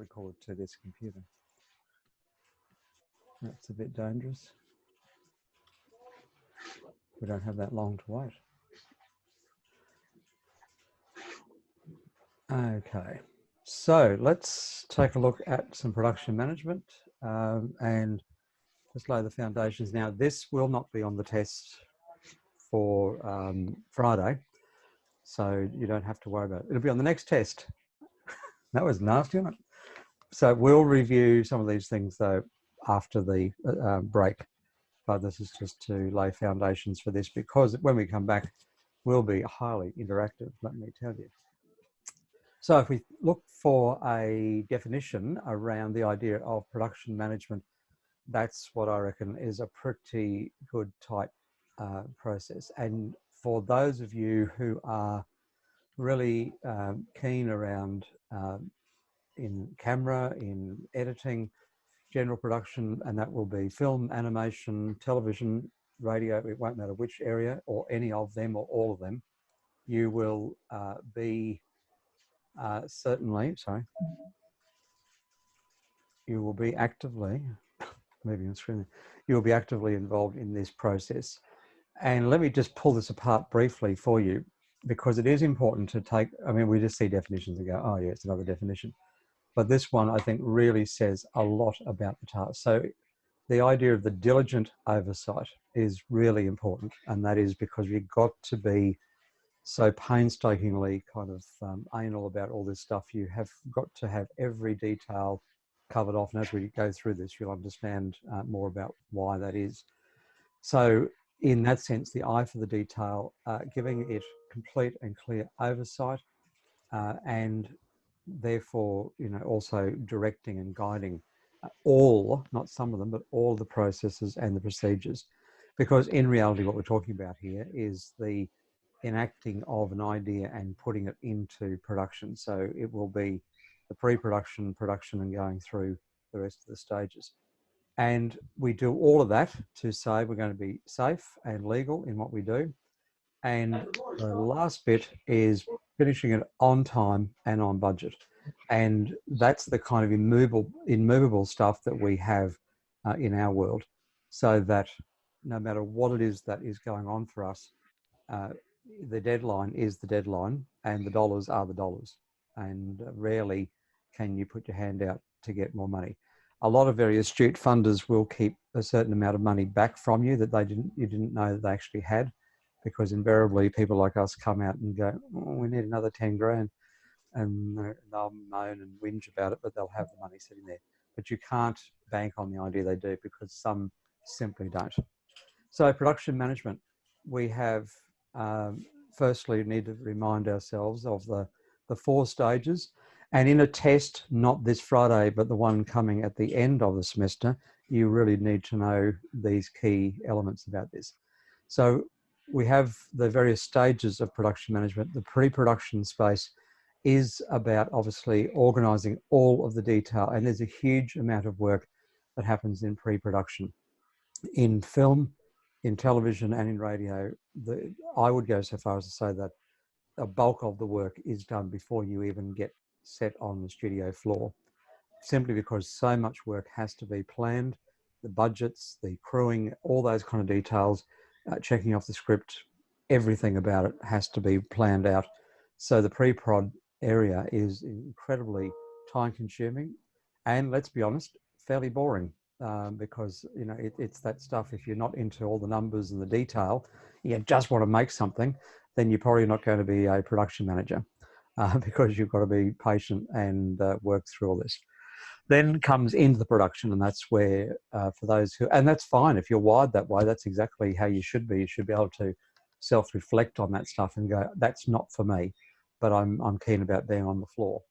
record to this computer. That's a bit dangerous. We don't have that long to wait. Okay, so let's take a look at some production management and just lay the foundations. Now, this will not be on the test for Friday, so you don't have to worry about it. It'll be on the next test. That was nasty, wasn't it? So we'll review some of these things though after the break, but this is just to lay foundations for this, because when we come back, we'll be highly interactive, let me tell you. So if we look for a definition around the idea of production management, that's what I reckon is a pretty good tight process. And for those of you who are really keen around in camera, in editing, general production, and that will be film, animation, television, radio, it won't matter which area or any of them or all of them, you will be you will be actively, moving on screen, you'll be actively involved in this process. And let me just pull this apart briefly for you, because it is important to take, I mean, we just see definitions and go, oh yeah, it's another definition. But this one, I think, really says a lot about the task. So the idea of the diligent oversight is really important. And that is because you've got to be so painstakingly kind of anal about all this stuff. You have got to have every detail covered off. And as we go through this, you'll understand more about why that is. So in that sense, the eye for the detail, giving it complete and clear oversight, and therefore, you know, also directing and guiding all, not some of them, but all the processes and the procedures. Because in reality, what we're talking about here is the enacting of an idea and putting it into production. So it will be the pre-production, production, and going through the rest of the stages. And we do all of that to say we're going to be safe and legal in what we do. And the last bit is finishing it on time and on budget. And that's the kind of immovable stuff that we have in our world, so that no matter what it is that is going on for us, the deadline is the deadline and the dollars are the dollars. And rarely can you put your hand out to get more money. A lot of very astute funders will keep a certain amount of money back from you that you didn't know that they actually had, because invariably people like us come out and go, oh, we need another 10 grand. And they'll moan and whinge about it, but they'll have the money sitting there. But you can't bank on the idea they do, because some simply don't. So production management, we have, firstly, need to remind ourselves of the 4 stages. And in a test, not this Friday, but the one coming at the end of the semester, you really need to know these key elements about this. So we have the various stages of production management. The pre-production space is about obviously organising all of the detail, and there's a huge amount of work that happens in pre-production. In film, in television, and in radio, I would go so far as to say that a bulk of the work is done before you even get set on the studio floor, simply because so much work has to be planned, the budgets, the crewing, all those kind of details, checking off the script, everything about it has to be planned out. So the pre-prod area is incredibly time consuming, and let's be honest, fairly boring, because you know it's that stuff. If you're not into all the numbers and the detail, you just want to make something, then you're probably not going to be a production manager, because you've got to be patient and work through all this. Then comes into the production, and that's where for those who, and that's fine if you're wired that way, that's exactly how you should be. You should be able to self-reflect on that stuff and go, that's not for me, but I'm keen about being on the floor.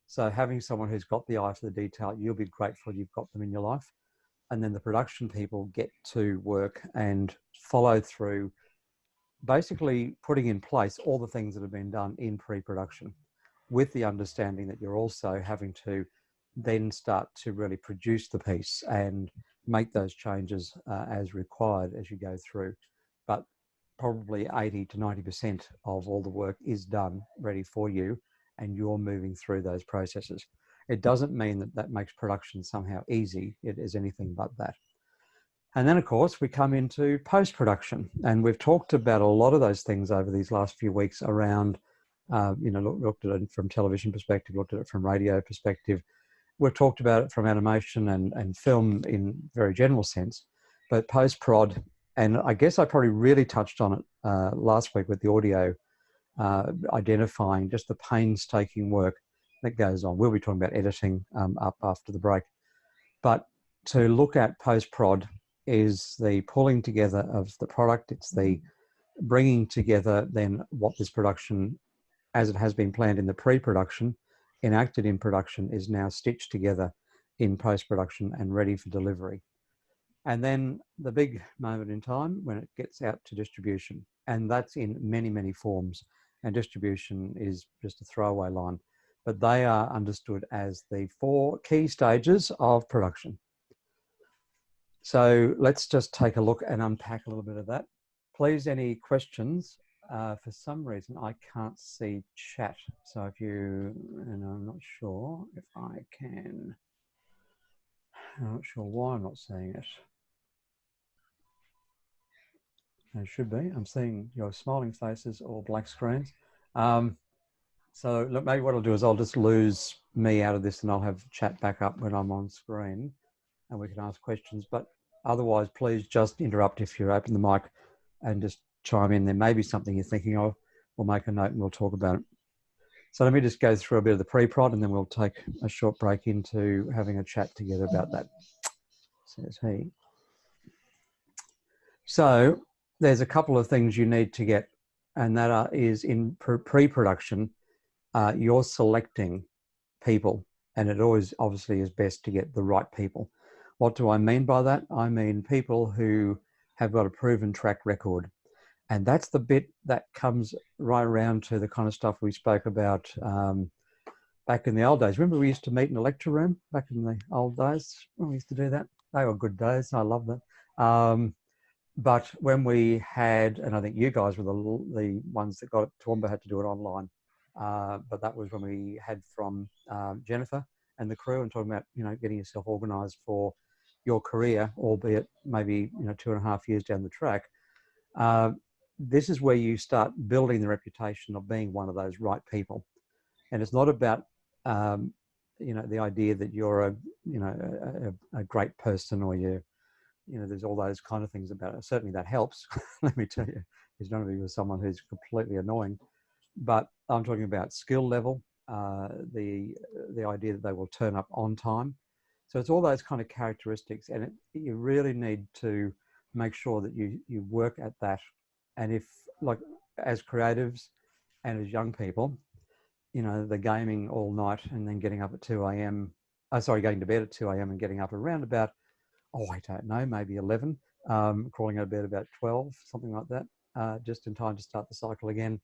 So having someone who's got the eye for the detail, you'll be grateful you've got them in your life. And then the production people get to work and follow through, basically putting in place all the things that have been done in pre-production, with the understanding that you're also having to then start to really produce the piece and make those changes as required as you go through. But probably 80 to 90% of all the work is done ready for you, and you're moving through those processes. It doesn't mean that that makes production somehow easy. It is anything but that. And then, of course, we come into post-production. And we've talked about a lot of those things over these last few weeks around, looked at it from television perspective, looked at it from radio perspective. We've talked about it from animation and film in very general sense, but post-prod, and I guess I probably really touched on it last week with the audio, identifying just the painstaking work that goes on. We'll be talking about editing up after the break. But to look at post-prod is the pulling together of the product. It's the bringing together then what this production, as it has been planned in the pre-production, enacted in production, is now stitched together in post-production and ready for delivery. And then the big moment in time when it gets out to distribution. And that's in many, many forms. And distribution is just a throwaway line. But they are understood as the 4 key stages of production. So let's just take a look and unpack a little bit of that. Please, any questions? For some reason, I can't see chat. So if you, and I'm not sure if I can, I'm not sure why I'm not seeing it. It should be. I'm seeing your smiling faces or black screens. So look, maybe what I'll do is I'll just lose me out of this and I'll have chat back up when I'm on screen and we can ask questions. But otherwise, please just interrupt if you open the mic and just chime in. There may be something you're thinking of. We'll make a note and we'll talk about it. So let me just go through a bit of the pre-prod and then we'll take a short break into having a chat together about that, says he. So there's a couple of things you need to get, and that is in pre-production, you're selecting people, and it always obviously is best to get the right people. What do I mean by that? I mean people who have got a proven track record. And that's the bit that comes right around to the kind of stuff we spoke about back in the old days. Remember we used to meet in a lecture room back in the old days? When we used to do that. They were good days. I love that. But when we had, and I think you guys were the ones that got it, Toowoomba had to do it online. But that was when we had from Jennifer and the crew and talking about, getting yourself organised for your career, albeit maybe, 2.5 years down the track. This is where you start building the reputation of being one of those right people. And it's not about, the idea that you're a great person or there's all those kind of things about it. Certainly that helps, let me tell you. There's none of you as someone who's completely annoying. But I'm talking about skill level, the idea that they will turn up on time. So it's all those kind of characteristics, and you really need to make sure that you work at that. And if, like, as creatives and as young people, the gaming all night and then getting up at 2 a.m. Going to bed at 2 a.m. and getting up around about, I don't know, maybe 11, crawling out of bed about 12, something like that, just in time to start the cycle again.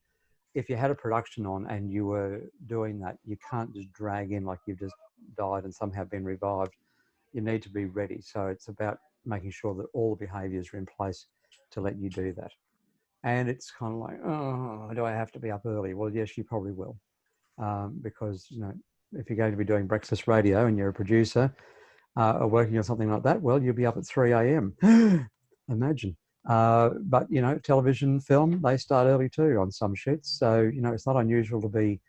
If you had a production on and you were doing that, you can't just drag in like you've just died and somehow been revived. You need to be ready. So it's about making sure that all the behaviours are in place to let you do that. And it's kind of like, oh, do I have to be up early? Well, yes, you probably will. Because, if you're going to be doing breakfast radio and you're a producer or working on something like that, well, you'll be up at 3 a.m. Imagine. But, television, film, they start early too on some shoots. So, it's not unusual to be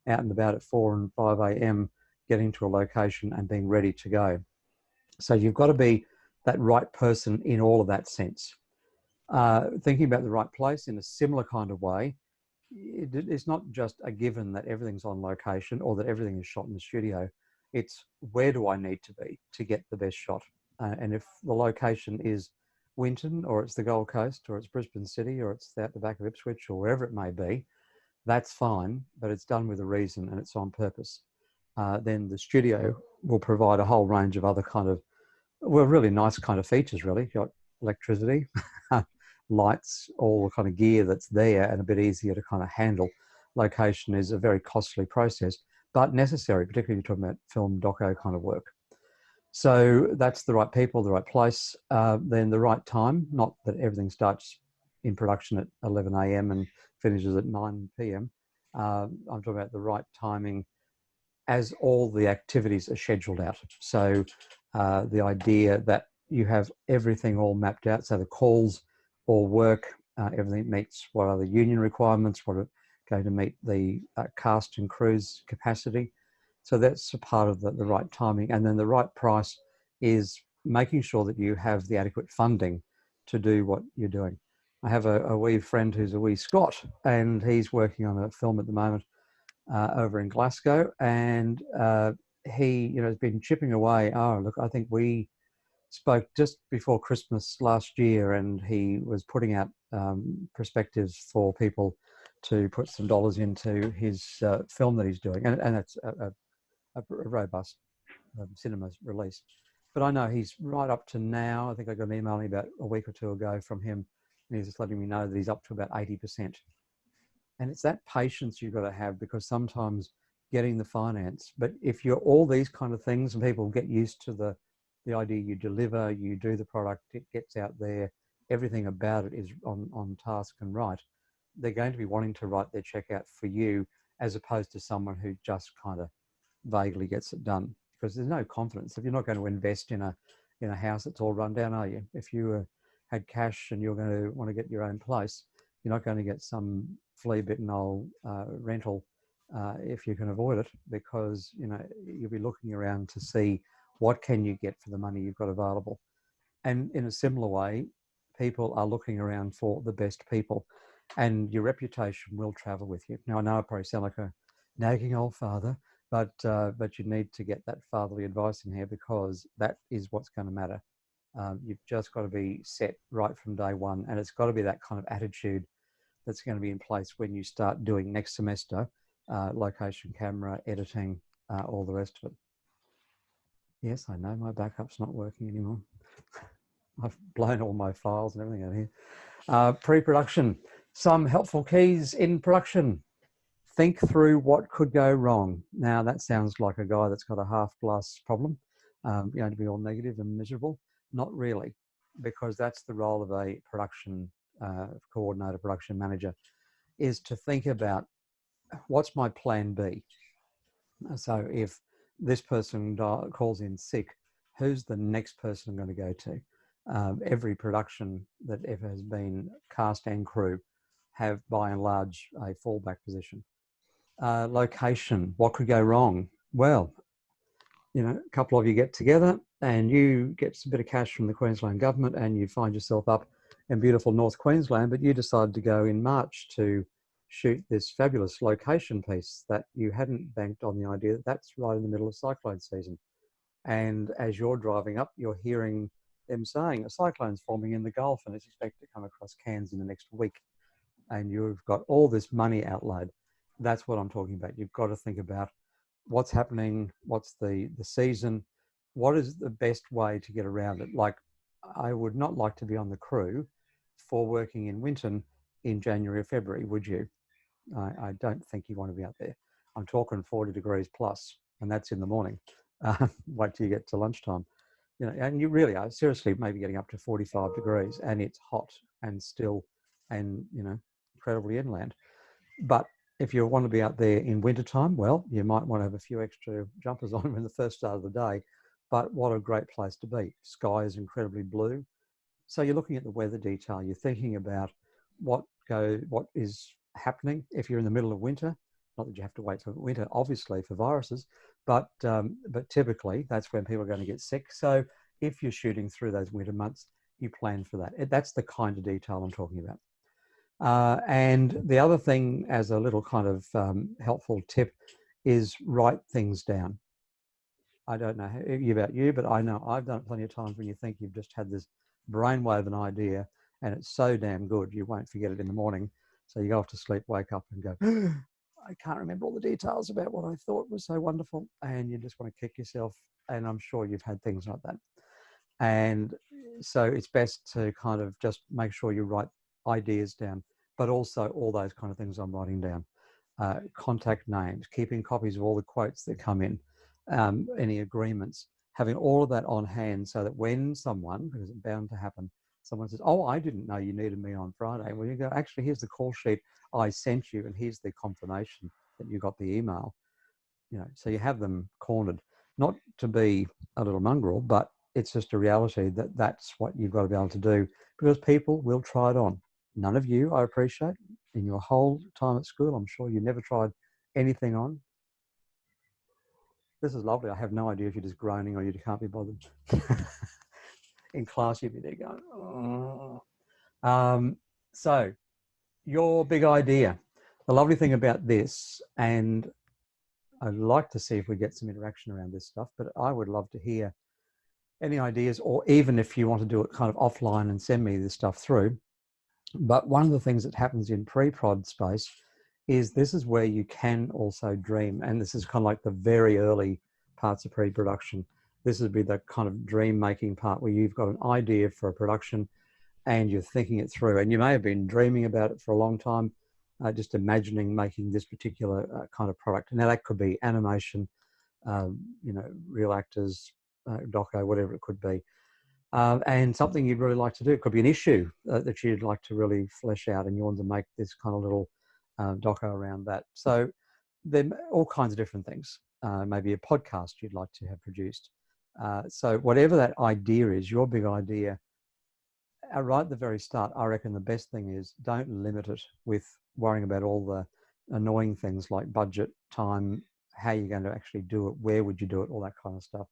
out and about at 4 and 5 a.m. getting to a location and being ready to go. So you've got to be that right person in all of that sense. Thinking about the right place in a similar kind of way, it's not just a given that everything's on location or that everything is shot in the studio. It's where do I need to be to get the best shot? And if the location is Winton, or it's the Gold Coast, or it's Brisbane City, or it's out the back of Ipswich, or wherever it may be, that's fine, but it's done with a reason and it's on purpose. Then the studio will provide a whole range of other kind of, really nice kind of features, really. You've got electricity, lights, all the kind of gear that's there and a bit easier to kind of handle. Location is a very costly process, but necessary, particularly if you're talking about film doco kind of work. So that's the right people, the right place, then the right time, not that everything starts in production at 11 a.m. and finishes at 9 p.m. I'm talking about the right timing as all the activities are scheduled out. So the idea that you have everything all mapped out, so the calls all work, everything meets what are the union requirements, what are going to meet the cast and crew's capacity. So that's a part of the right timing. And then the right price is making sure that you have the adequate funding to do what you're doing. I have a wee friend who's a wee Scot, and he's working on a film at the moment over in Glasgow, and he, has been chipping away. Oh, look, I think we spoke just before Christmas last year, and he was putting out perspectives for people to put some dollars into his film that he's doing, and it's a robust cinema release. But I know he's right up to now. I think I got an email about a week or two ago from him, and he's just letting me know that he's up to about 80%. And it's that patience you've got to have, because sometimes getting the finance, but if you're all these kind of things and people get used to the idea, you deliver, you do the product, it gets out there, everything about it is on task and right, they're going to be wanting to write their check out for you, as opposed to someone who just kind of vaguely gets it done, because there's no confidence. If you're not going to invest in a house that's all run down, are you? If you had cash and you're going to want to get your own place, you're not going to get some flea-bitten old rental if you can avoid it, because you'll be looking around to see what can you get for the money you've got available. And in a similar way, people are looking around for the best people, and your reputation will travel with you. Now, I know I probably sound like a nagging old father, but you need to get that fatherly advice in here, because that is what's going to matter. You've just got to be set right from day one, and it's got to be that kind of attitude that's going to be in place when you start doing next semester, location, camera, editing, all the rest of it. Yes, I know my backup's not working anymore. I've blown all my files and everything out here. Pre-production. Some helpful keys in production. Think through what could go wrong. Now, that sounds like a guy that's got a half-glass problem, to be all negative and miserable. Not really, because that's the role of a production coordinator, production manager, is to think about, what's my plan B? So if this person calls in sick, who's the next person I'm going to go to? Every production that ever has been, cast and crew, have by and large a fallback position. Location, what could go wrong? Well, a couple of you get together and you get a bit of cash from the Queensland government, and you find yourself up in beautiful North Queensland, but you decide to go in March to shoot this fabulous location piece that you hadn't banked on the idea that that's right in the middle of cyclone season. And as you're driving up, you're hearing them saying a cyclone's forming in the Gulf and it's expected to come across Cairns in the next week. And you've got all this money outlaid. That's what I'm talking about. You've got to think about what's happening, what's the season, what is the best way to get around it. Like, I would not like to be on the crew for working in Winton in January or February, would you? I don't think you want to be out there. I'm talking 40 degrees plus, and that's in the morning. Wait till you get to lunchtime. And you really are seriously maybe getting up to 45 degrees, and it's hot and still, and incredibly inland. But if you want to be out there in wintertime, well, you might want to have a few extra jumpers on in the first start of the day. But what a great place to be. Sky is incredibly blue. So you're looking at the weather detail. You're thinking about what is happening if you're in the middle of winter. Not that you have to wait for winter, obviously, for viruses, but typically that's when people are going to get sick. So if you're shooting through those winter months, you plan for that. That's the kind of detail I'm talking about. And the other thing, as a little kind of helpful tip, is write things down. I don't know about you, but I know I've done it plenty of times when you think you've just had this brainwave an idea and it's so damn good you won't forget it in the morning. So you go off to sleep, wake up and go, I can't remember all the details about what I thought was so wonderful, and you just want to kick yourself. And I'm sure you've had things like that. And so it's best to kind of just make sure you write ideas down, but also all those kind of things I'm writing down. Contact names, keeping copies of all the quotes that come in, any agreements, having all of that on hand, so that when someone, because it's bound to happen, someone says, oh, I didn't know you needed me on Friday. Well, you go, actually, here's the call sheet I sent you, and here's the confirmation that you got the email. you know, so you have them cornered, not to be a little mongrel, but it's just a reality that that's what you've got to be able to do, because people will try it on. None of you, I appreciate, in your whole time at school, I'm sure you never tried anything on. This is lovely. I have no idea if you're just groaning or you can't be bothered. In class, you'd be there going, oh. So your big idea. The lovely thing about this, and I'd like to see if we get some interaction around this stuff, but I would love to hear any ideas, or even if you want to do it kind of offline and send me this stuff through. But one of the things that happens in pre-prod space is this is where you can also dream. And this is kind of like the very early parts of pre-production. This would be the kind of dream making part where you've got an idea for a production and you're thinking it through. And you may have been dreaming about it for a long time, just imagining making this particular kind of product. Now that could be animation, you know, real actors, doco, whatever it could be. And something you'd really like to do. It could be an issue that you'd like to really flesh out, and you want to make this kind of little doco around that. So there are all kinds of different things. Maybe a podcast you'd like to have produced. So whatever that idea is, your big idea, right at the very start, I reckon the best thing is don't limit it with worrying about all the annoying things like budget, time, how you're going to actually do it, where would you do it, all that kind of stuff.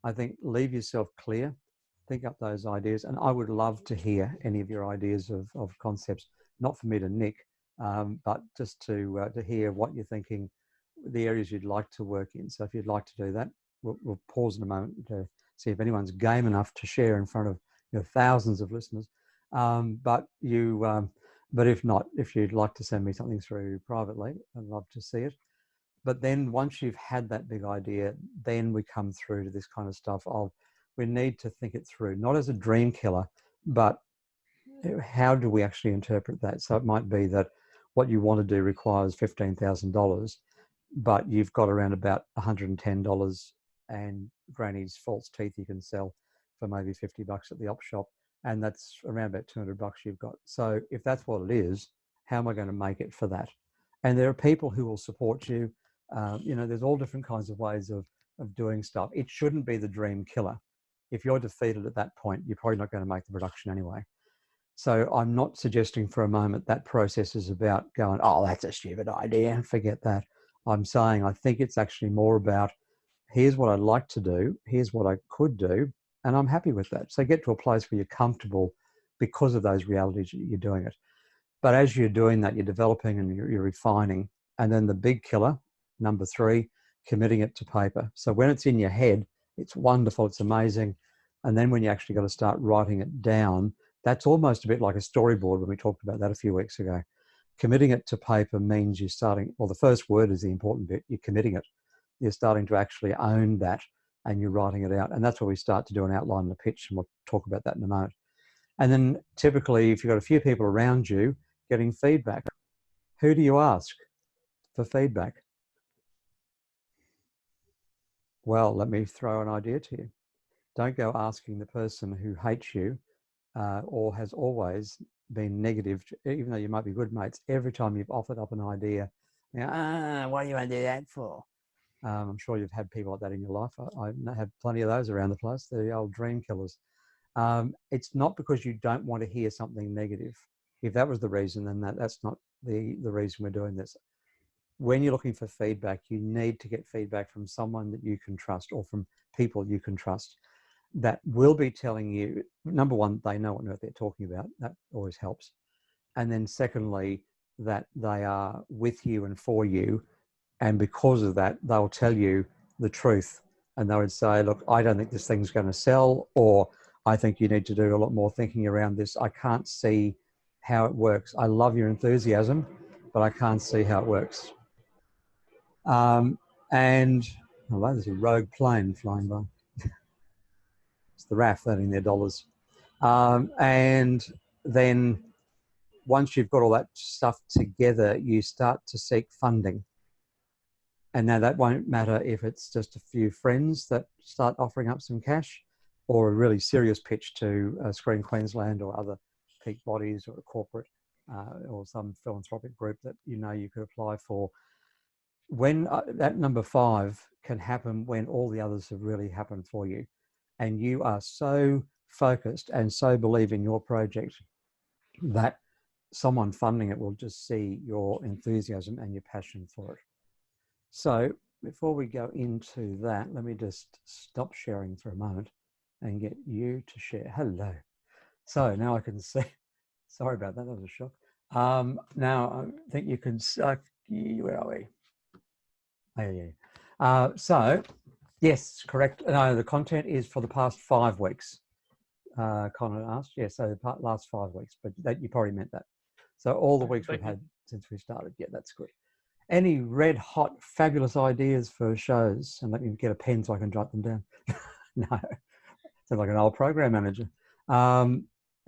I think leave yourself clear, think up those ideas, and I would love to hear any of your ideas of concepts, not for me to nick, but just to hear what you're thinking, the areas you'd like to work in. So if you'd like to do that, we'll pause in a moment to see if anyone's game enough to share in front of thousands of listeners. But if not, if you'd like to send me something through privately, I'd love to see it. But then once you've had that big idea, then we come through to this kind of stuff of we need to think it through, not as a dream killer, but how do we actually interpret that? So it might be that what you want to do requires $15,000, but you've got around about $110 and granny's false teeth you can sell for maybe $50 at the op shop. And that's around about $200 you've got. So if that's what it is, how am I going to make it for that? And there are people who will support you. There's all different kinds of ways of doing stuff. It shouldn't be the dream killer. If you're defeated at that point, you're probably not going to make the production anyway. So I'm not suggesting for a moment that process is about going, oh, that's a stupid idea, forget that. I'm saying I think it's actually more about, here's what I'd like to do, here's what I could do, and I'm happy with that. So get to a place where you're comfortable because of those realities you're doing it. But as you're doing that, you're developing and you're refining. And then the big killer, number 3, committing it to paper. So when it's in your head, it's wonderful, it's amazing. And then when you actually got to start writing it down, that's almost a bit like a storyboard when we talked about that a few weeks ago. Committing it to paper means you're starting, well, the first word is the important bit, you're committing it. You're starting to actually own that and you're writing it out. And that's where we start to do an outline and a pitch, and we'll talk about that in a moment. And then typically, if you've got a few people around you, getting feedback. Who do you ask for feedback? Well, let me throw an idea to you. Don't go asking the person who hates you or has always been negative, even though you might be good mates. Every time you've offered up an idea, what do you want to do that for? I'm sure you've had people like that in your life. I have plenty of those around the place, the old dream killers. It's not because you don't want to hear something negative. If that was the reason, then that's not the reason we're doing this. When you're looking for feedback, you need to get feedback from someone that you can trust, or from people you can trust, that will be telling you, number one, they know what on earth they're talking about. That always helps. And then secondly, that they are with you and for you. And because of that, they'll tell you the truth. And they would say, look, I don't think this thing's going to sell, or I think you need to do a lot more thinking around this. I can't see how it works. I love your enthusiasm, but I can't see how it works. And there's a rogue plane flying by. It's the RAF earning their dollars. And then once you've got all that stuff together, you start to seek funding. And now that won't matter if it's just a few friends that start offering up some cash, or a really serious pitch to Screen Queensland or other peak bodies, or a corporate or some philanthropic group that you could apply for. when that number 5 can happen when all the others have really happened for you, and you are so focused and so believe in your project that someone funding it will just see your enthusiasm and your passion for it. So before we go into that, let me just stop sharing for a moment and get you to share. Hello. So now I can see. Sorry about that. That was a shock. Now I think you can. Where are we? Oh, yeah. So yes, correct. No, the content is for the past 5 weeks. Connor asked. Yeah, so the last 5 weeks, but that you probably meant that. So all the weeks we've had since we started. Yeah, that's good. Any red hot, fabulous ideas for shows? And let me get a pen so I can jot them down. No, sounds like an old program manager.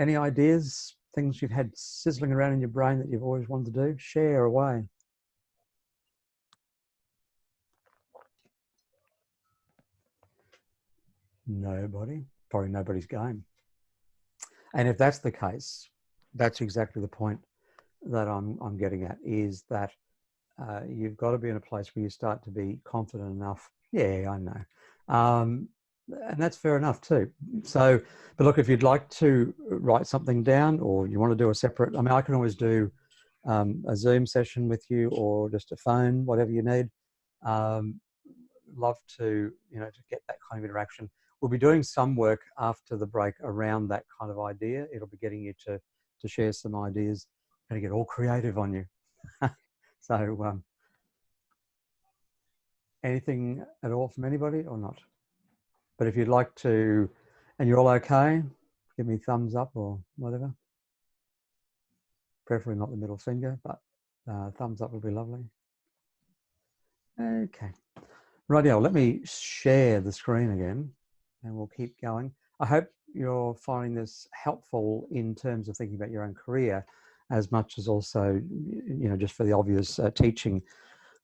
Any ideas, things you've had sizzling around in your brain that you've always wanted to do? Share away. Nobody, probably nobody's game. And if that's the case, that's exactly the point that I'm getting at, is that you've got to be in a place where you start to be confident enough. Yeah, I know. And that's fair enough too. So, but look, if you'd like to write something down, or you want to do a separate, I mean, I can always do a Zoom session with you, or just a phone, whatever you need. Love to, to get that kind of interaction. We'll be doing some work after the break around that kind of idea. It'll be getting you to share some ideas, and to get all creative on you. So, anything at all from anybody or not? But if you'd like to, and you're all okay, give me thumbs up or whatever. Preferably not the middle finger, but thumbs up would be lovely. Okay. Rightio, let me share the screen again and we'll keep going. I hope you're finding this helpful in terms of thinking about your own career, as much as also, just for the obvious teaching.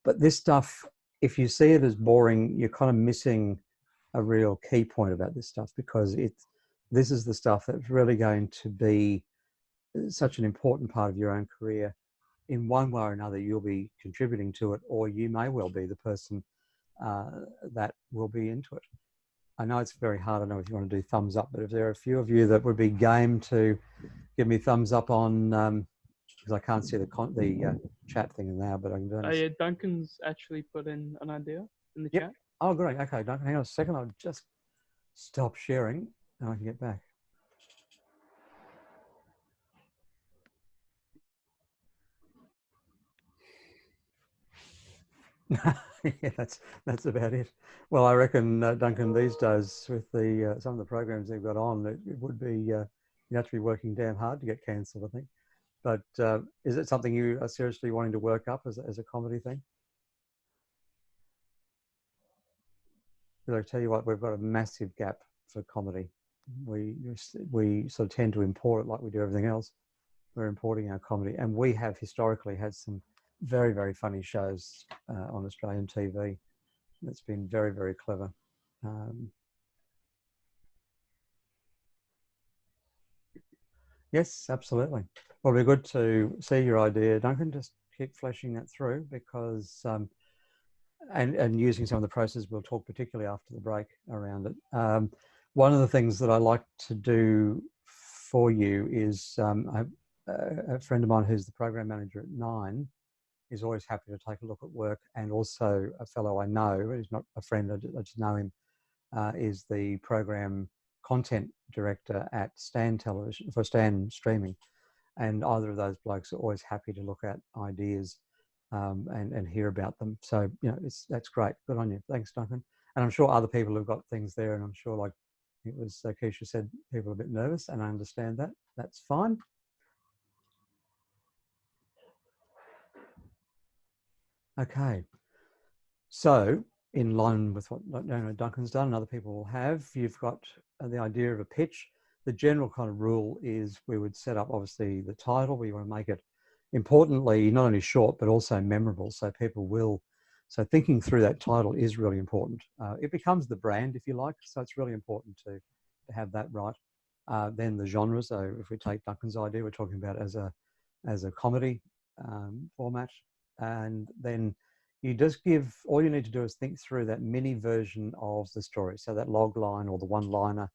But this stuff, if you see it as boring, you're kind of missing a real key point about this stuff, because this is the stuff that's really going to be such an important part of your own career. In one way or another, you'll be contributing to it, or you may well be the person that will be into it. I know it's very hard. I know if you want to do thumbs up, but if there are a few of you that would be game to give me thumbs up on, because I can't see the chat thing now, but I can do it. Yeah, Duncan's actually put in an idea in the chat. Oh, great. Okay, Duncan, hang on a second. I'll just stop sharing and I can get back. Yeah, that's about it. Well, I reckon, Duncan, these days with the some of the programs they've got on, it would be you have to be working damn hard to get cancelled, I think. But is it something you are seriously wanting to work up as a comedy thing? Because I tell you what, we've got a massive gap for comedy. We sort of tend to import it like we do everything else. We're importing our comedy, and we have historically had some very, very funny shows on Australian TV. It's been very, very clever. Yes, absolutely. Well, it'll be good to see your idea, Duncan. Just keep fleshing that through, because and using some of the processes we'll talk particularly after the break around it. One of the things that I like to do for you is a friend of mine who's the program manager at Nine is always happy to take a look at work, and also a fellow I know, he's not a friend, I just know him, is the program content director at Stan Television, for Stan Streaming. And either of those blokes are always happy to look at ideas and hear about them. So, that's great. Good on you. Thanks, Duncan. And I'm sure other people have got things there, and I'm sure, like it was Keisha said, people are a bit nervous, and I understand that. That's fine. Okay. So, in line with what Duncan's done and other people will have, you've got the idea of a pitch. The general kind of rule is we would set up, obviously, the title. We want to make it, importantly, not only short, but also memorable. So people will, so thinking through that title is really important. It becomes the brand, if you like. So it's really important to have that right. Then the genre. So if we take Duncan's idea, we're talking about as a comedy format. And then you just give, all you need to do is think through that mini version of the story. So that log line or the one-liner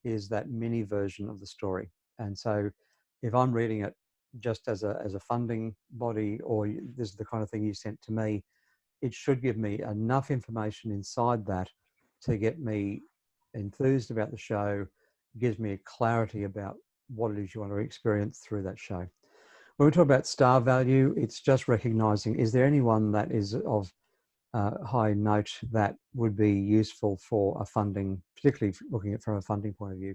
is that mini version of the story. And so if I'm reading it just as a funding body, or this is the kind of thing you sent to me, it should give me enough information inside that to get me enthused about the show, gives me a clarity about what it is you want to experience through that show. When we talk about star value, it's just recognizing, is there anyone that is of high note that would be useful for a funding, particularly looking at from a funding point of view,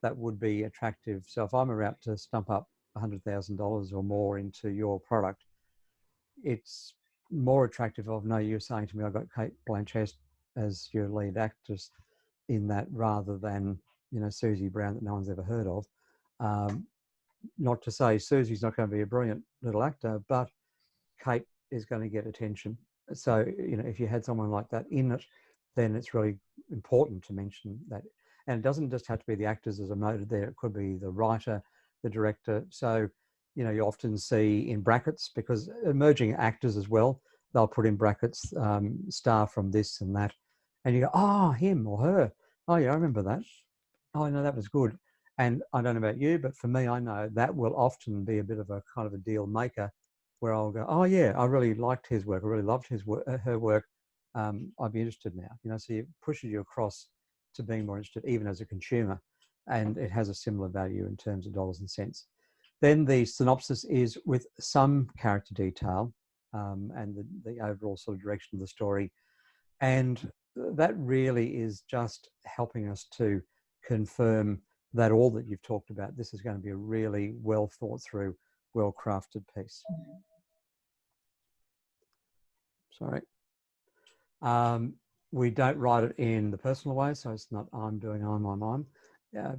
that would be attractive. So if I'm about to stump up $100,000 or more into your product, it's more attractive of, no, you're saying to me, I've got Cate Blanchett as your lead actress in that, rather than, you know, Susie Brown that no one's ever heard of. Not to say Susie's not going to be a brilliant little actor, but Cate is going to get attention. So, you know, if you had someone like that in it, then it's really important to mention that. And it doesn't just have to be the actors as a noted there. It could be the writer, the director. So, you know, you often see in brackets, because emerging actors as well, they'll put in brackets, star from this and that. And you go, oh, him or her. Oh, yeah, I remember that. Oh, no, that was good. And I don't know about you, but for me, I know that will often be a bit of a kind of a deal maker, where I'll go, oh yeah, I really liked his work. I really loved his work, her work. I'd be interested now. You know, so it pushes you across to being more interested, even as a consumer, and it has a similar value in terms of dollars and cents. Then the synopsis is with some character detail and the overall sort of direction of the story, and that really is just helping us to confirm that all that you've talked about, this is going to be a really well thought through, well crafted piece. Sorry. We don't write it in the personal way, so it's not I'm doing, I'm,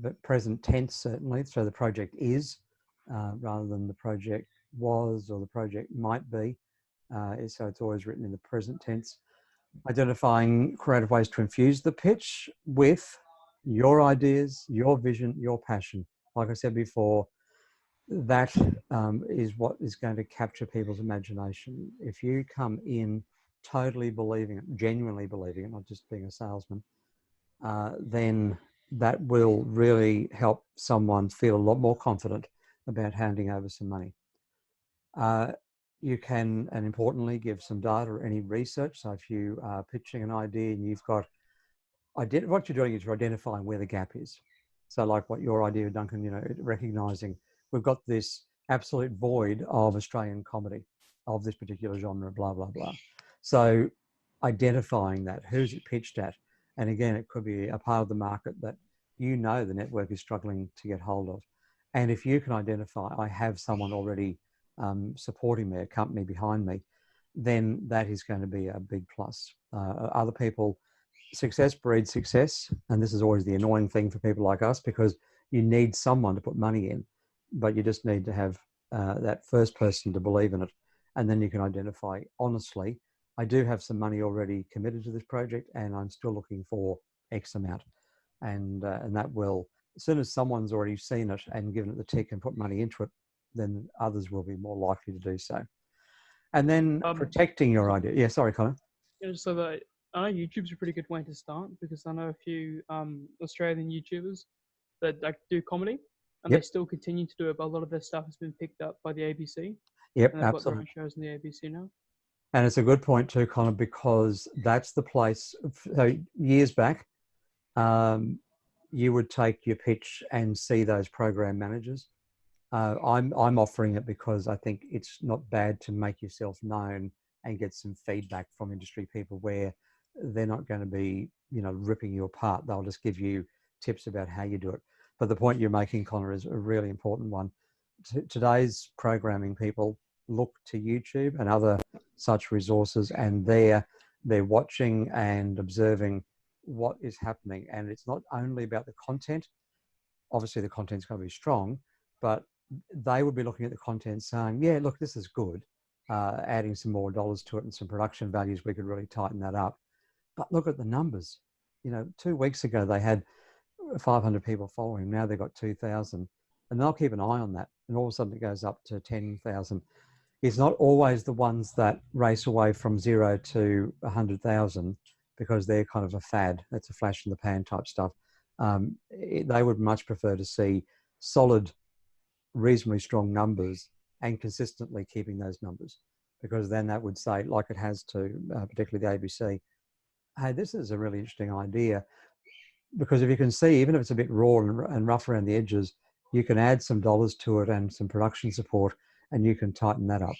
but present tense certainly. So the project is, rather than the project was or the project might be. So it's always written in the present tense. Identifying creative ways to infuse the pitch with your ideas, your vision, your passion. Like I said before, that is what is going to capture people's imagination. If you come in totally believing it, genuinely believing it, not just being a salesman, then that will really help someone feel a lot more confident about handing over some money. You can, and importantly, give some data or any research. So if you are pitching an idea and you've got, what you're doing is you're identifying where the gap is. So like what your idea, Duncan, you know, recognizing we've got this absolute void of Australian comedy of this particular genre, blah, blah, blah. So identifying that, who's it pitched at? And again, it could be a part of the market that you know the network is struggling to get hold of. And if you can identify, I have someone already supporting me, a company behind me, then that is going to be a big plus. Other people, success breeds success. And this is always the annoying thing for people like us, because you need someone to put money in, but you just need to have that first person to believe in it. And then you can identify honestly, I do have some money already committed to this project and I'm still looking for X amount. And that will, as soon as someone's already seen it and given it the tick and put money into it, then others will be more likely to do so. And then protecting your idea. Yeah, sorry, Connor. Yeah, so that I know YouTube's a pretty good way to start, because I know a few Australian YouTubers that like do comedy, and Yep. they still continue to do it, but a lot of their stuff has been picked up by the ABC. Yep, And they've got their absolutely. own shows on the ABC now. And it's a good point too, Connor, because that's the place. So years back, you would take your pitch and see those program managers. I'm offering it because I think it's not bad to make yourself known and get some feedback from industry people, where they're not going to be, you know, ripping you apart. They'll just give you tips about how you do it. But the point you're making, Connor, is a really important one. Today's programming people look to YouTube and other such resources, and they're watching and observing what is happening. And it's not only about the content. Obviously, the content's going to be strong, but they would be looking at the content saying, yeah, look, this is good. Adding some more dollars to it and some production values, we could really tighten that up. But look at the numbers. You know, 2 weeks ago, they had 500 people following. Now they've got 2,000. And they'll keep an eye on that. And all of a sudden it goes up to 10,000. It's not always the ones that race away from 0 to 100,000 because they're kind of a fad. That's a flash in the pan type stuff. They would much prefer to see solid, reasonably strong numbers and consistently keeping those numbers, because then that would say, like it has to, particularly the ABC, hey, this is a really interesting idea. Because if you can see, even if it's a bit raw and rough around the edges, you can add some dollars to it and some production support, and you can tighten that up.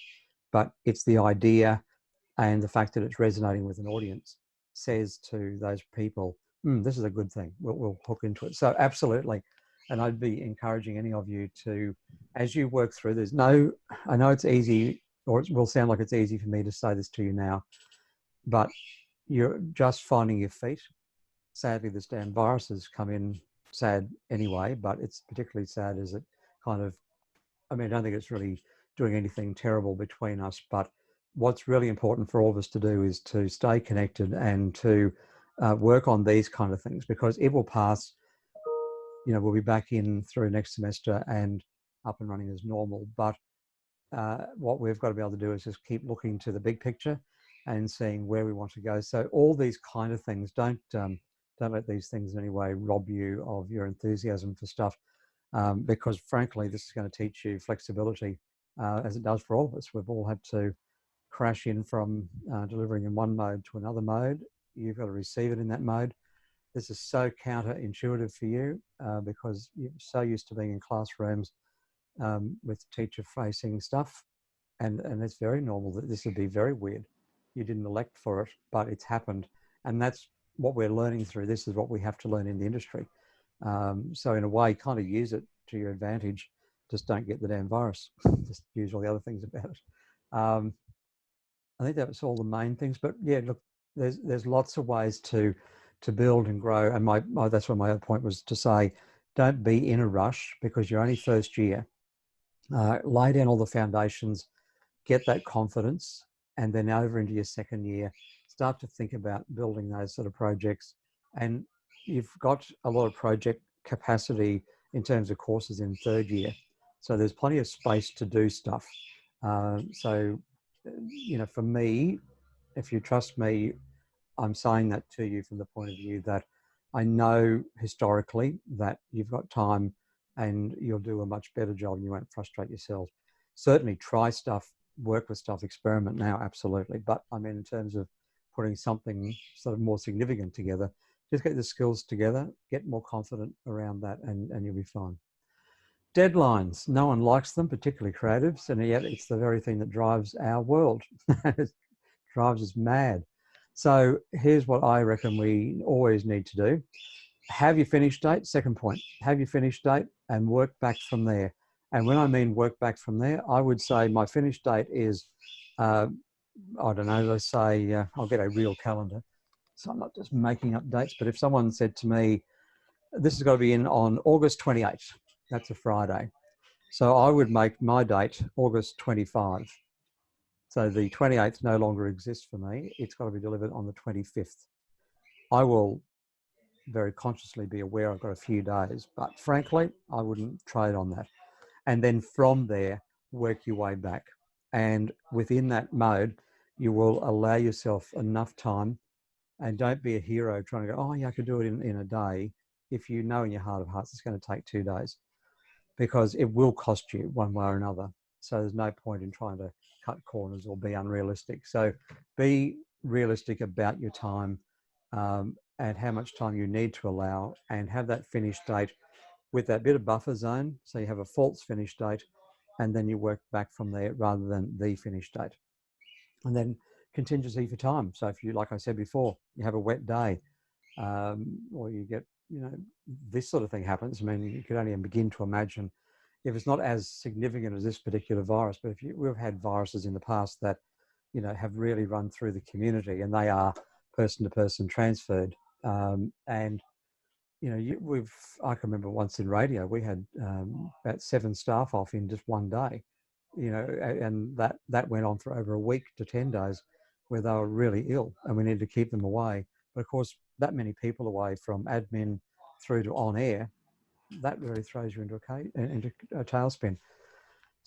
But it's the idea and the fact that it's resonating with an audience says to those people, this is a good thing. We'll hook into it. So absolutely. And I'd be encouraging any of you to, as you work through, I know it's easy, or it will sound like it's easy for me to say this to you now, but you're just finding your feet. Sadly, this damn virus has come in sad anyway, but it's particularly sad as it kind of, I don't think it's really doing anything terrible between us, but what's really important for all of us to do is to stay connected and to work on these kind of things, because it will pass. We'll be back in through next semester and up and running as normal. But what we've got to be able to do is just keep looking to the big picture and seeing where we want to go. So all these kind of things, don't let these things in any way rob you of your enthusiasm for stuff, because frankly, this is going to teach you flexibility, as it does for all of us. We've all had to crash in from delivering in one mode to another mode. You've got to receive it in that mode. This is so counterintuitive for you because you're so used to being in classrooms with teacher-facing stuff, and it's very normal that this would be very weird. You didn't elect for it, but it's happened, and that's what we're learning through. This is what we have to learn in the industry. So in a way, kind of use it to your advantage. Just don't get the damn virus. Just use all the other things about it. I think that was all the main things. But yeah, look, there's lots of ways to build and grow. And that's what my other point was to say. Don't be in a rush because you're only first year. Lay down all the foundations, get that confidence, and then over into your second year, start to think about building those sort of projects. And you've got a lot of project capacity in terms of courses in third year. So there's plenty of space to do stuff. For me, if you trust me, I'm saying that to you from the point of view that I know historically that you've got time and you'll do a much better job and you won't frustrate yourself. Certainly try stuff, work with stuff, experiment now, absolutely. But in terms of putting something sort of more significant together, just get the skills together, get more confident around that, and you'll be fine. Deadlines, no one likes them, particularly creatives, and yet it's the very thing that drives our world. It drives us mad. So here's what I reckon we always need to do. Have your finish date, second point, have your finish date and work back from there. And when I mean work back from there, I would say my finish date is, I don't know, let's say I'll get a real calendar. So I'm not just making up dates, but if someone said to me, this has got to be in on August 28th, that's a Friday. So I would make my date August 25. So the 28th no longer exists for me. It's got to be delivered on the 25th. I will very consciously be aware I've got a few days, but frankly, I wouldn't trade on that. And then from there, work your way back. And within that mode, you will allow yourself enough time, and don't be a hero trying to go, oh yeah, I could do it in a day. If you know in your heart of hearts, it's going to take 2 days, because it will cost you one way or another. So there's no point in trying to cut corners or be unrealistic. So be realistic about your time and how much time you need to allow, and have that finish date with that bit of buffer zone. So you have a false finish date, and then you work back from there rather than the finish date. And then contingency for time. So if you, like I said before, you have a wet day, or you get, this sort of thing happens. You could only begin to imagine, if it's not as significant as this particular virus, but we've had viruses in the past that, have really run through the community, and they are person to person transferred. And I can remember once in radio, we had about 7 staff off in just one day, and that went on for over a week to 10 days, where they were really ill and we needed to keep them away. But of course, that many people away from admin through to on air, that really throws you into a tailspin.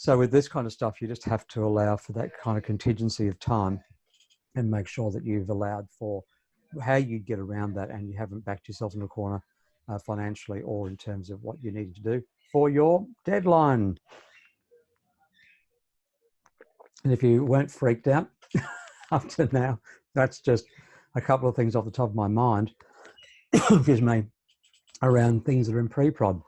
So with this kind of stuff, you just have to allow for that kind of contingency of time and make sure that you've allowed for how you get around that and you haven't backed yourself in a corner financially or in terms of what you need to do for your deadline. And if you weren't freaked out up to now, that's just a couple of things off the top of my mind, excuse me, around things that are in pre-prod.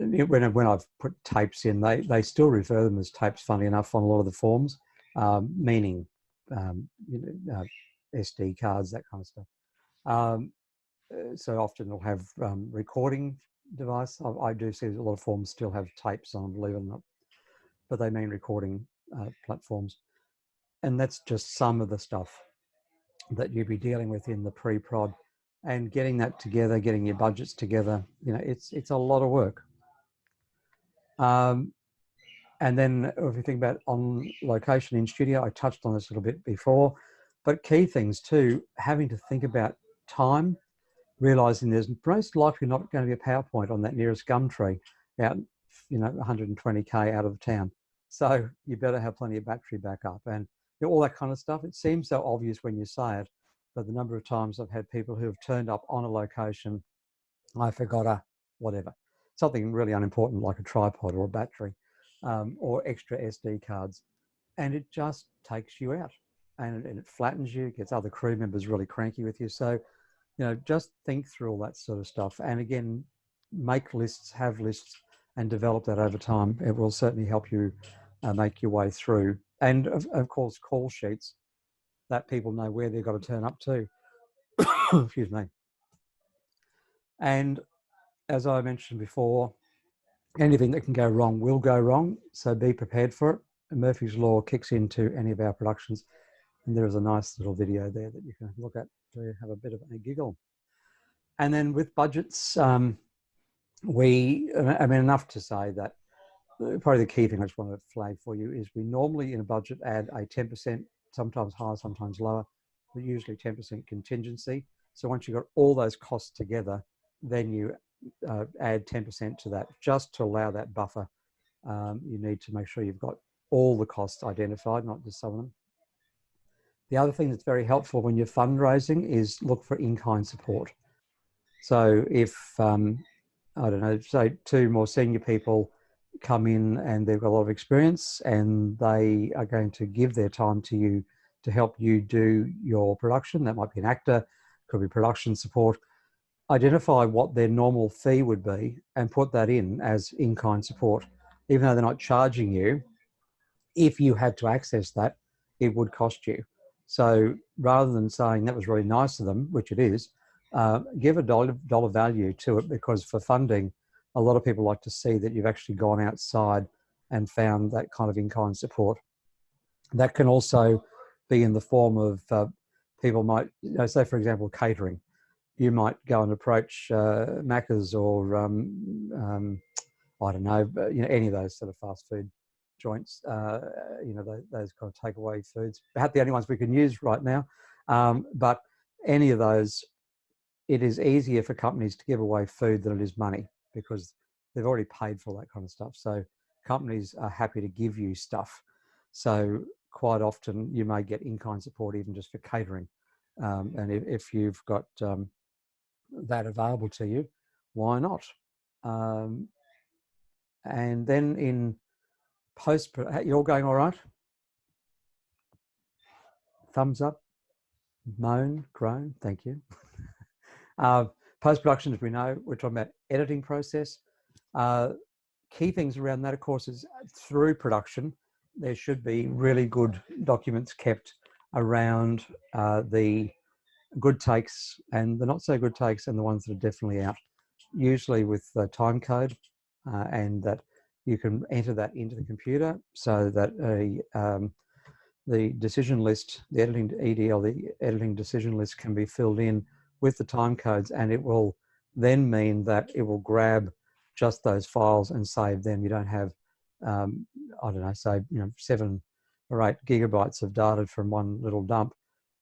When I've put tapes in, they still refer them as tapes, funny enough, on a lot of the forms, meaning SD cards, that kind of stuff. So often they'll have recording device. I do see a lot of forms still have tapes on, believe it or not, but they mean recording platforms. And that's just some of the stuff that you'll be dealing with in the pre-prod, and getting that together, getting your budgets together. It's a lot of work. And then if you think about on location in studio, I touched on this a little bit before, but key things too, having to think about time, realizing there's most likely not going to be a PowerPoint on that nearest gum tree out, 120K out of town. So you better have plenty of battery backup and all that kind of stuff. It seems so obvious when you say it, but the number of times I've had people who have turned up on a location, I forgot a whatever, something really unimportant like a tripod or a battery, or extra SD cards, and it just takes you out and it flattens you, gets other crew members really cranky with you. So, just think through all that sort of stuff. And again, make lists, have lists, and develop that over time. It will certainly help you make your way through. And of course, call sheets that people know where they've got to turn up to. Excuse me. And as I mentioned before, anything that can go wrong will go wrong. So be prepared for it. And Murphy's Law kicks into any of our productions. And there is a nice little video there that you can look at to have a bit of a giggle. And then with budgets, enough to say that probably the key thing I just want to flag for you is we normally in a budget add a 10%, sometimes higher, sometimes lower, but usually 10% contingency. So once you've got all those costs together, then you add 10% to that, just to allow that buffer. You need to make sure you've got all the costs identified, not just some of them. The other thing that's very helpful when you're fundraising is look for in-kind support. So if, say 2 more senior people come in and they've got a lot of experience and they are going to give their time to you to help you do your production, that might be an actor, could be production support, identify what their normal fee would be and put that in as in-kind support. Even though they're not charging you, if you had to access that, it would cost you. So rather than saying that was really nice of them, which it is, give a dollar value to it, because for funding, a lot of people like to see that you've actually gone outside and found that kind of in-kind support. That can also be in the form of people might, say for example, catering. You might go and approach Macca's or I don't know, any of those sort of fast food joints, those kind of takeaway foods. Perhaps the only ones we can use right now, but any of those, it is easier for companies to give away food than it is money, because they've already paid for that kind of stuff. So companies are happy to give you stuff. So quite often you may get in-kind support even just for catering. And if you've got that available to you, why not? And then in post, you all going all right? Thumbs up, moan, groan, thank you. Post-production, as we know, we're talking about editing process. Key things around that, of course, is through production, there should be really good documents kept around the good takes and the not so good takes and the ones that are definitely out, usually with the time code, and that you can enter that into the computer so that the decision list, the editing EDL, the editing decision list can be filled in with the time codes, and it will then mean that it will grab just those files and save them. You don't have, I don't know, say 7 or 8 gigabytes of data from one little dump,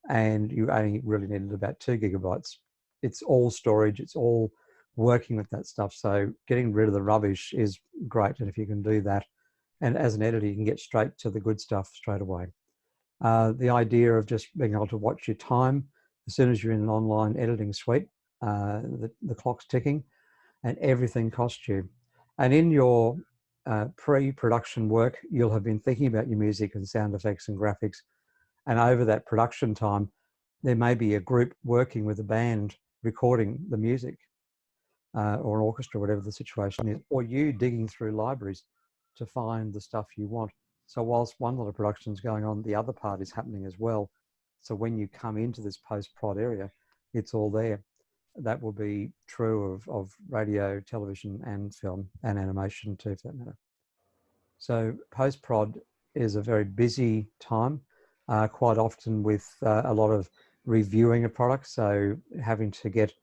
and you only really needed about 2 gigabytes. It's all storage, it's all working with that stuff. So getting rid of the rubbish is great, and if you can do that, And as an editor, you can get straight to the good stuff straight away. The idea of just being able to watch your time as soon as you're in an online editing suite, the clock's ticking and everything costs you. And in your pre-production work, you'll have been thinking about your music and sound effects and graphics. And over that production time, there may be a group working with a band recording the music, or an orchestra, whatever the situation is, or you digging through libraries to find the stuff you want. So whilst one lot of production is going on, the other part is happening as well. So when you come into this post-prod area, it's all there. That will be true of radio, television, and film, and animation too, for that matter. So post-prod is a very busy time, quite often with a lot of reviewing a product. So having to get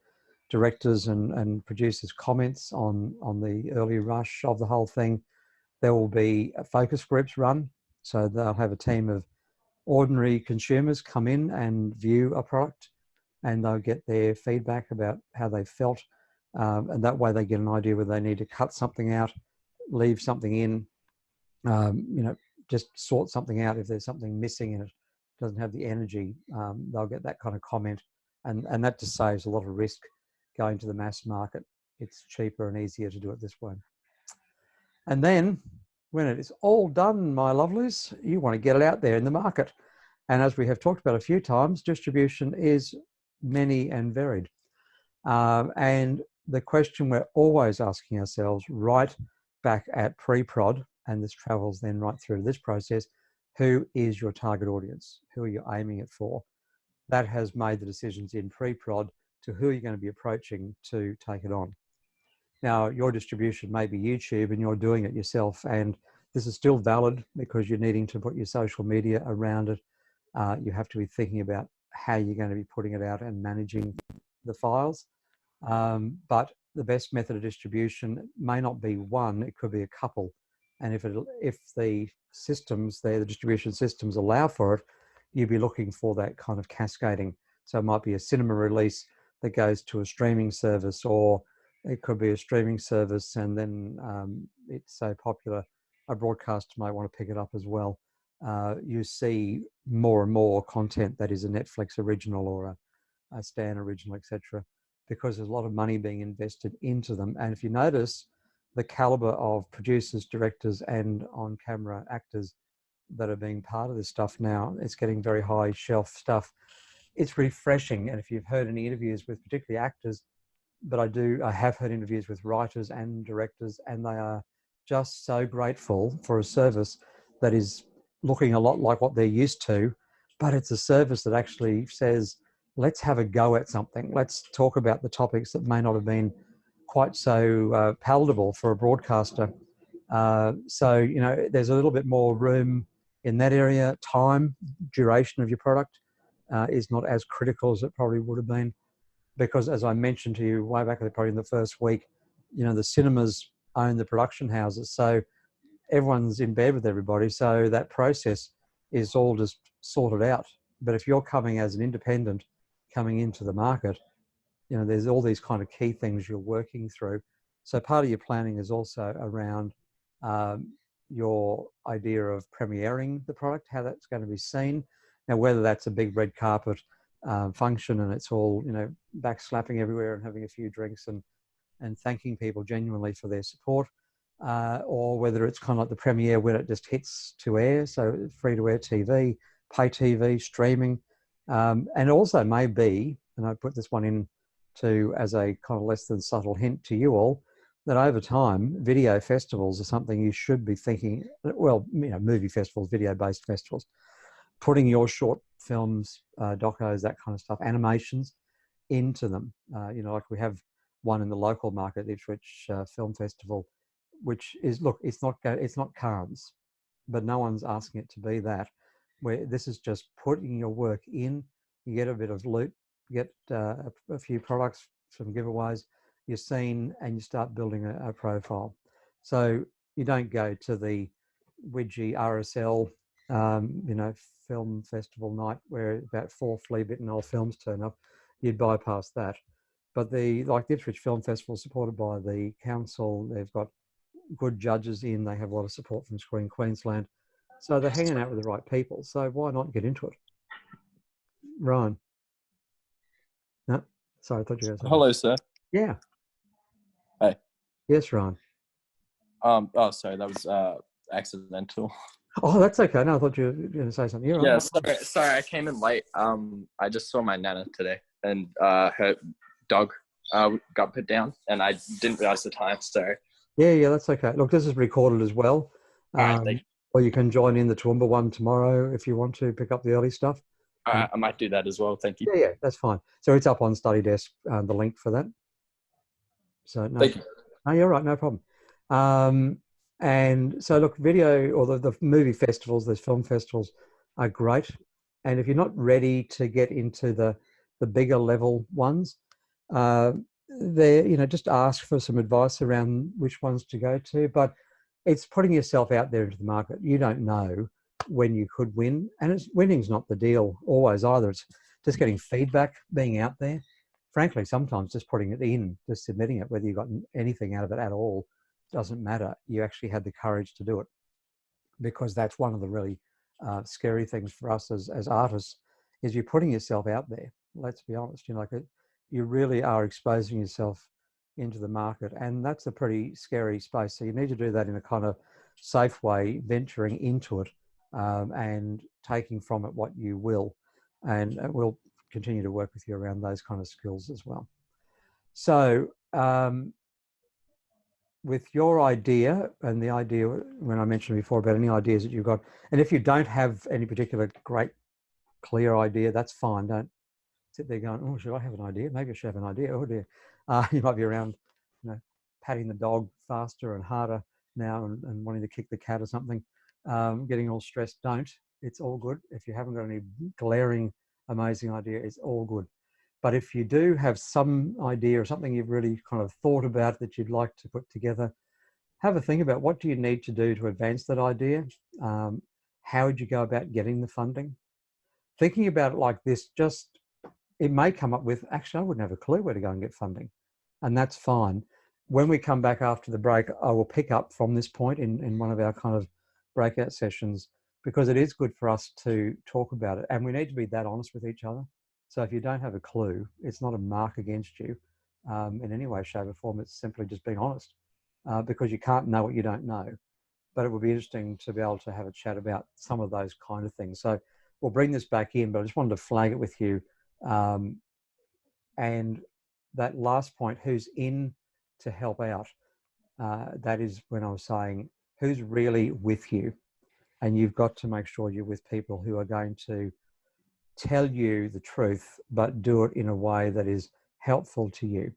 directors and producers' comments on the early rush of the whole thing. There will be focus groups run. So they'll have a team of ordinary consumers come in and view a product, and they'll get their feedback about how they felt. And that way they get an idea whether they need to cut something out, leave something in, just sort something out if there's something missing and it doesn't have the energy. They'll get that kind of comment. And that just saves a lot of risk going to the mass market. It's cheaper and easier to do it this way. And then when it is all done, my lovelies, you want to get it out there in the market. And as we have talked about a few times, distribution is many and varied. And the question we're always asking ourselves right back at pre-prod, and this travels then right through to this process, who is your target audience? Who are you aiming it for? That has made the decisions in pre-prod to who you're going to be approaching to take it on. Now, your distribution may be YouTube and you're doing it yourself, and this is still valid because you're needing to put your social media around it. You have to be thinking about how you're going to be putting it out and managing the files. But the best method of distribution may not be one, it could be a couple. And if the systems there, the distribution systems allow for it, you'd be looking for that kind of cascading. So it might be a cinema release that goes to a streaming service, or it could be a streaming service and then it's so popular, a broadcaster might want to pick it up as well. You see more and more content that is a Netflix original or a Stan original, etc., because there's a lot of money being invested into them. And if you notice the caliber of producers, directors, and on-camera actors that are being part of this stuff now, it's getting very high shelf stuff. It's refreshing. And if you've heard any interviews with particularly actors, but I have heard interviews with writers and directors, and they are just so grateful for a service that is looking a lot like what they're used to, but it's a service that actually says, let's have a go at something. Let's talk about the topics that may not have been quite so palatable for a broadcaster. So, there's a little bit more room in that area. Time, duration of your product is not as critical as it probably would have been, because as I mentioned to you way back probably in the first week, the cinemas own the production houses. So everyone's in bed with everybody. So that process is all just sorted out. But if you're coming as an independent coming into the market, there's all these kind of key things you're working through. So part of your planning is also around your idea of premiering the product, how that's going to be seen. Now, whether that's a big red carpet function and it's all, back slapping everywhere and having a few drinks and thanking people genuinely for their support, or whether it's kind of like the premiere when it just hits to air, so free-to-air TV, pay TV, streaming, and also may be, and I put this one in as a kind of less than subtle hint to you all, that over time, video festivals are something you should be thinking, well, movie festivals, video-based festivals, putting your short films, docos, that kind of stuff, animations into them. Like we have one in the local market, the Ipswich Film Festival, which is, look, it's not Cannes, but no one's asking it to be that, where this is just putting your work in, you get a bit of loot, you get a few products, some giveaways, you're seen, and you start building a profile. So you don't go to the Widgie RSL, film festival night where about 4 flea-bitten old films turn up. You'd bypass that. But the Ipswich Film Festival, supported by the council, they've got good judges in. They have a lot of support from Screen Queensland. So they're hanging out with the right people. So why not get into it? Ryan? No? Sorry, I thought you were saying. Hello, sir. Yeah. Hey. Yes, Ryan. Oh, sorry, that was accidental. Oh, that's okay. No, I thought you were going to say something. You're Yeah, right. sorry, I came in late. I just saw my nana today, and her dog got put down, and I didn't realize the time. Sorry. Yeah, that's okay. Look, this is recorded as well. All right, or you can join in the Toowoomba one tomorrow if you want to pick up the early stuff. all right, I might do that as well. Thank you. Yeah, that's fine. So it's up on Study Desk, the link for that. So no, Thank you. No, you're right, no problem. And so look, video or the movie festivals, those film festivals are great. And if you're not ready to get into the bigger level ones, just ask for some advice around which ones to go to. But it's putting yourself out there into the market. You don't know when you could win, and winning's not the deal always either. It's just getting feedback, being out there. Frankly, sometimes just putting it in, just submitting it, whether you got anything out of it at all, doesn't matter. You actually had the courage to do it, because that's one of the really scary things for us as artists, is you're putting yourself out there. Let's be honest, you really are exposing yourself into the market, and that's a pretty scary space. So you need to do that in a kind of safe way, venturing into it and taking from it what you will, and we'll continue to work with you around those kind of skills as well. So with your idea, and the idea when I mentioned before about any ideas that you've got, and if you don't have any particular great clear idea, that's fine. Don't sit there going, oh, should I have an idea? Maybe I should have an idea. Oh dear. You might be around, patting the dog faster and harder now and wanting to kick the cat or something, getting all stressed. Don't. It's all good. If you haven't got any glaring, amazing idea, it's all good. But if you do have some idea or something you've really kind of thought about that you'd like to put together, have a think about what do you need to do to advance that idea? How would you go about getting the funding? Thinking about it like this, it may come up with, actually, I wouldn't have a clue where to go and get funding. And that's fine. When we come back after the break, I will pick up from this point in one of our kind of breakout sessions, because it is good for us to talk about it. And we need to be that honest with each other. So if you don't have a clue, it's not a mark against you in any way, shape or form. It's simply just being honest because you can't know what you don't know. But it would be interesting to be able to have a chat about some of those kind of things. So we'll bring this back in, but I just wanted to flag it with you. And that last point, who's in to help out, that is when I was saying who's really with you. And you've got to make sure you're with people who are going to tell you the truth, but do it in a way that is helpful to you.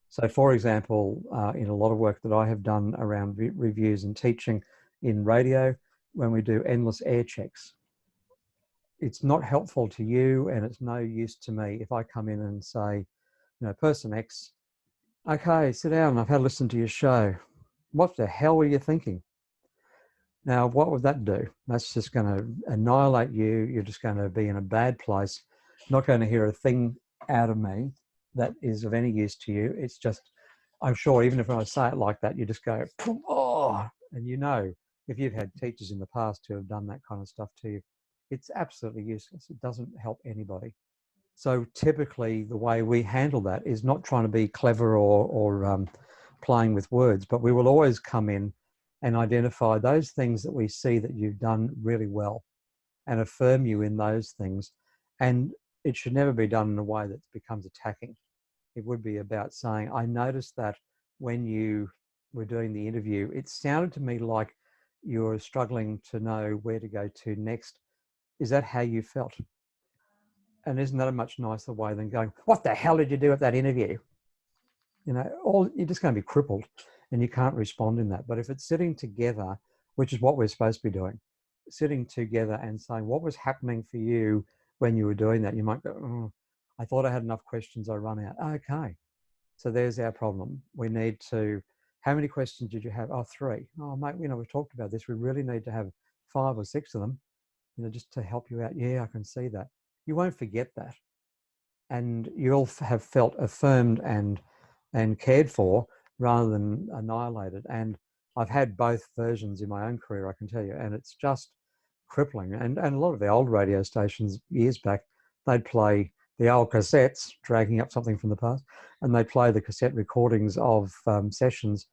So for example, in a lot of work that I have done around reviews and teaching in radio, when we do endless air checks, it's not helpful to you and it's no use to me if I come in and say, person X, okay, sit down, I've had to listen to your show. What the hell were you thinking? Now, what would that do? That's just going to annihilate you. You're just going to be in a bad place, not going to hear a thing out of me that is of any use to you. It's just, I'm sure even if I say it like that, you just go, oh, and if you've had teachers in the past who have done that kind of stuff to you, it's absolutely useless. It doesn't help anybody. So typically the way we handle that is not trying to be clever or playing with words, but we will always come in and identify those things that we see that you've done really well and affirm you in those things. And it should never be done in a way that becomes attacking. It would be about saying, I noticed that when you were doing the interview, it sounded to me like you were struggling to know where to go to next. Is that how you felt? And isn't that a much nicer way than going, what the hell did you do at that interview? You're just going to be crippled and you can't respond in that. But if it's sitting together, which is what we're supposed to be doing, sitting together and saying, what was happening for you when you were doing that? You might go, oh, I thought I had enough questions, I run out. Okay. So there's our problem. We need to, how many questions did you have? Oh, 3. Oh, mate, we've talked about this. We really need to have 5 or 6 of them, just to help you out. Yeah, I can see that. You won't forget that. And you'll have felt affirmed and cared for rather than annihilated. And I've had both versions in my own career, I can tell you, and it's just crippling. And a lot of the old radio stations years back, they'd play the old cassettes, dragging up something from the past, and they'd play the cassette recordings of sessions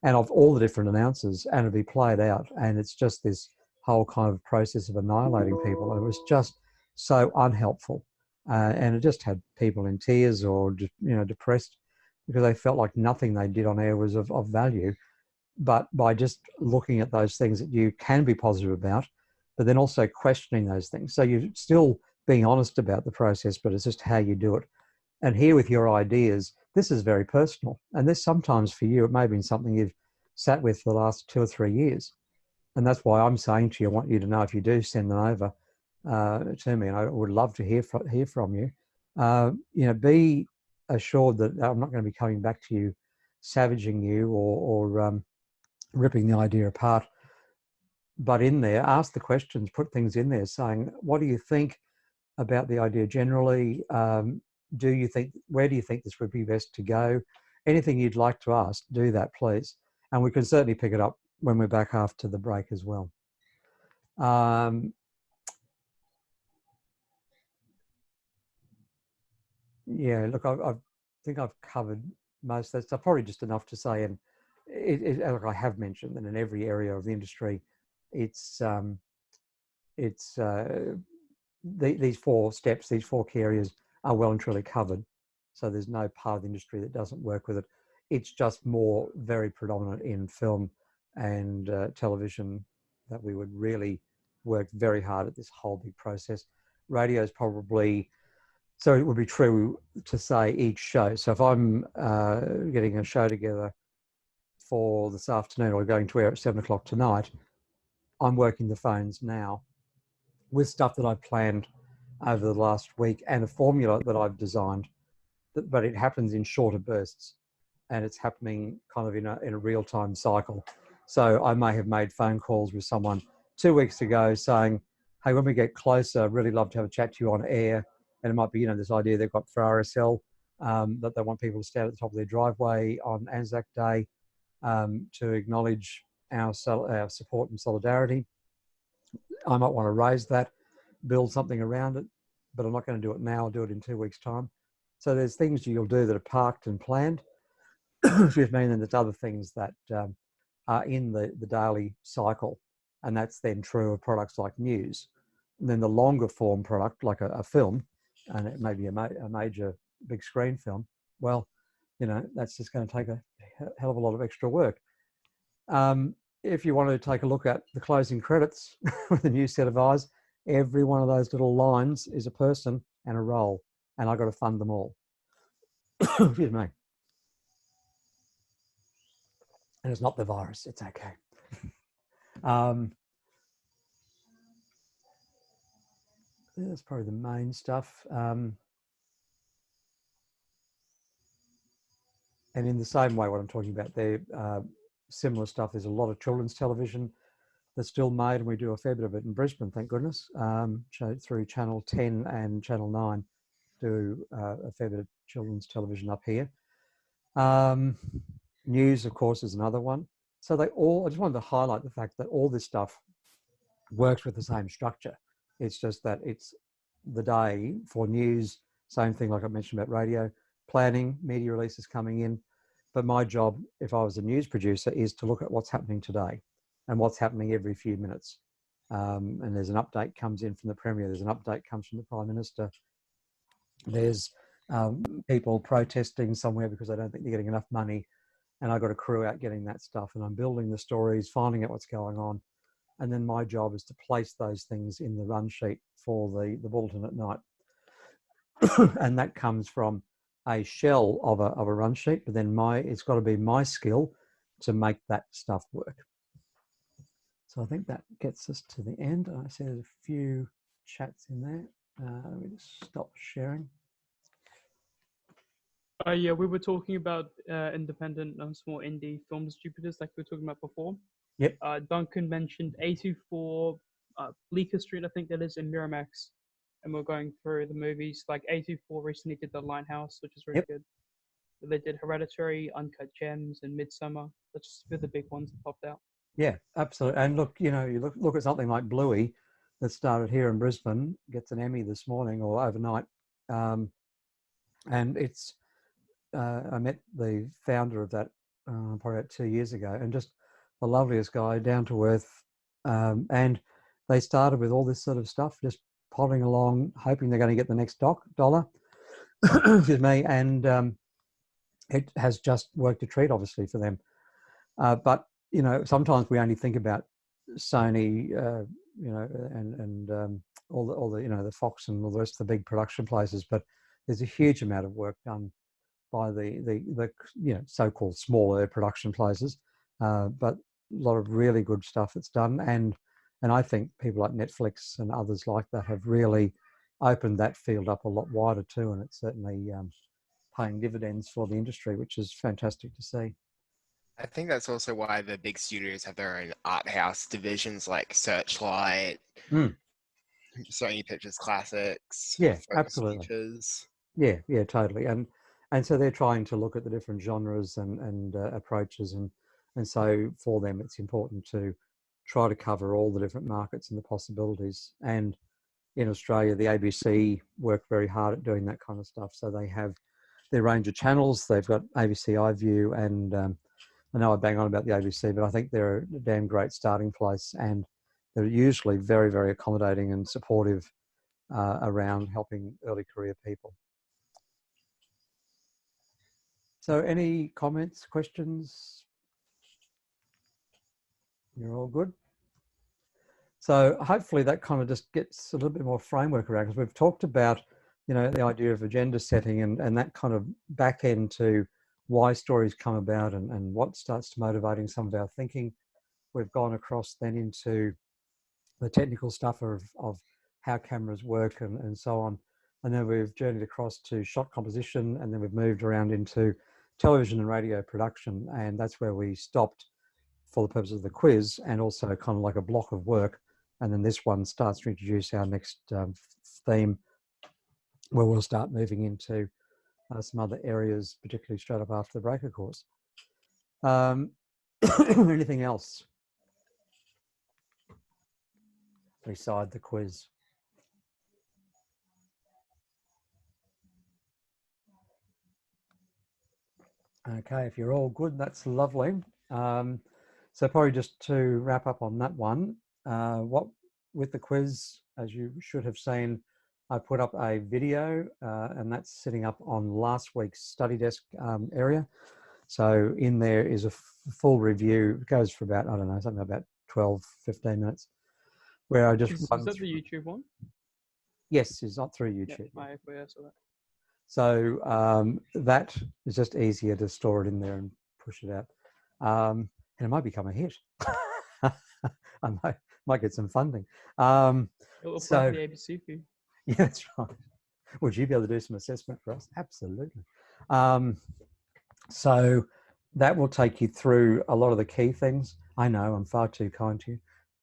and of all the different announcers, and it'd be played out. And it's just this whole kind of process of annihilating people. It was just so unhelpful. And it just had people in tears or, depressed because they felt like nothing they did on air was of value. But by just looking at those things that you can be positive about, but then also questioning those things. So you're still being honest about the process, but it's just how you do it. And here with your ideas, this is very personal. And this sometimes for you, it may have been something you've sat with for the last 2 or 3 years. And that's why I'm saying to you, I want you to know if you do send them over to me, and I would love to hear from you. Be assured that I'm not going to be coming back to you, savaging you or ripping the idea apart. But in there, ask the questions, put things in there saying, what do you think about the idea generally? Where do you think this would be best to go? Anything you'd like to ask, do that, please. And we can certainly pick it up when we're back after the break as well. Yeah, look, I think I've covered most of that stuff, probably just enough to say, and like I have mentioned, that in every area of the industry, these 4 steps, these 4 key areas are well and truly covered. So there's no part of the industry that doesn't work with it. It's just more very predominant in film and television that we would really work very hard at this whole big process. Radio is probably, so it would be true to say each show. So if I'm getting a show together for this afternoon or going to air at 7 o'clock tonight, I'm working the phones now with stuff that I've planned over the last week and a formula that I've designed, but it happens in shorter bursts and it's happening kind of in a real-time cycle. So I may have made phone calls with someone 2 weeks ago saying, hey, when we get closer, I'd really love to have a chat to you on air. And it might be, this idea they've got for RSL, that they want people to stand at the top of their driveway on Anzac Day to acknowledge our support and solidarity. I might want to raise that, build something around it, but I'm not going to do it now. I'll do it in 2 weeks' time. So there's things you'll do that are parked and planned. Excuse me, and then there's other things that are in the daily cycle, and that's then true of products like news. And then the longer form product, like a film, and it may be a major big screen film, well, that's just going to take a hell of a lot of extra work. If you want to take a look at the closing credits with a new set of eyes, every one of those little lines is a person and a role, and I've got to fund them all. Excuse me. And it's not the virus, it's okay. That's probably the main stuff. And in the same way, what I'm talking about there, similar stuff, there's a lot of children's television that's still made, and we do a fair bit of it in Brisbane, thank goodness, through Channel 10 and Channel 9, do a fair bit of children's television up here. News, of course, is another one. So I just wanted to highlight the fact that all this stuff works with the same structure. It's just that it's the day for news, same thing like I mentioned about radio, planning, media releases coming in. But my job, if I was a news producer, is to look at what's happening today and what's happening every few minutes. And there's an update comes in from the Premier, there's an update comes from the Prime Minister. There's people protesting somewhere because they don't think they're getting enough money. And I've got a crew out getting that stuff, and I'm building the stories, finding out what's going on. And then my job is to place those things in the run sheet for the bulletin at night. And that comes from a shell of a run sheet, but then it's got to be my skill to make that stuff work. So I think that gets us to the end. I see there's a few chats in there. Let me just stop sharing. Yeah, we were talking about independent and small indie film distributors like we were talking about before. Yep. Duncan mentioned A24, Bleecker Street, I think that is, in Miramax. And we're going through the movies. Like A24 recently did The Lighthouse, which is really good. They did Hereditary, Uncut Gems, and Midsummer. That's just a bit of the big ones that popped out. Yeah, absolutely. And look, you know, you look at something like Bluey that started here in Brisbane, gets an Emmy this morning or overnight. And it's, I met the founder of that probably about 2 years ago, and just the loveliest guy, down to earth. And they started with all this sort of stuff, just plodding along, hoping they're going to get the next dollar. Excuse me. And it has just worked a treat, obviously, for them. But you know, sometimes we only think about Sony, you know, and all the you know, the Fox and all the rest of the big production places. But there's a huge amount of work done by the you know, so-called smaller production places, but a lot of really good stuff that's done. And I think people like Netflix and others like that have really opened that field up a lot wider too. And it's certainly paying dividends for the industry, which is fantastic to see. I think that's also why the big studios have their own art house divisions like Searchlight, Sony Pictures Classics, Yeah, Focus absolutely. Features. Yeah, totally. And so they're trying to look at the different genres and approaches, and so for them it's important to try to cover all the different markets and the possibilities. And in Australia, the ABC work very hard at doing that kind of stuff. So they have their range of channels. They've got ABC iView, and I know I bang on about the ABC, but I think they're a damn great starting place, and they're usually very, very accommodating and supportive around helping early career people. So any comments, questions? You're all good? So hopefully that kind of just gets a little bit more framework around, because we've talked about, you know, the idea of agenda setting and that kind of back end to why stories come about and what starts motivating some of our thinking. We've gone across then into the technical stuff of how cameras work and so on. And then we've journeyed across to shot composition, and then we've moved around into television and radio production. And that's where we stopped for the purpose of the quiz, and also kind of like a block of work. And then this one starts to introduce our next theme, where we'll start moving into some other areas, particularly straight up after the break, of course. Anything else beside the quiz? Okay, if you're all good, that's lovely. So probably just to wrap up on that one, with the quiz, as you should have seen, I put up a video, and that's sitting up on last week's study desk area. So in there is a full review. It goes for about, I don't know, something about 12, 15 minutes, where I just Is that the YouTube one? Yes, it's not through YouTube. Yeah, I saw that. So that is just easier to store it in there and push it out. And it might become a hit. I might get some funding. It'll apply So to the ABC for you. yeah, that's right. Would you be able to do some assessment for us? Absolutely. So that will take you through a lot of the key things. I know I'm far too kind to you,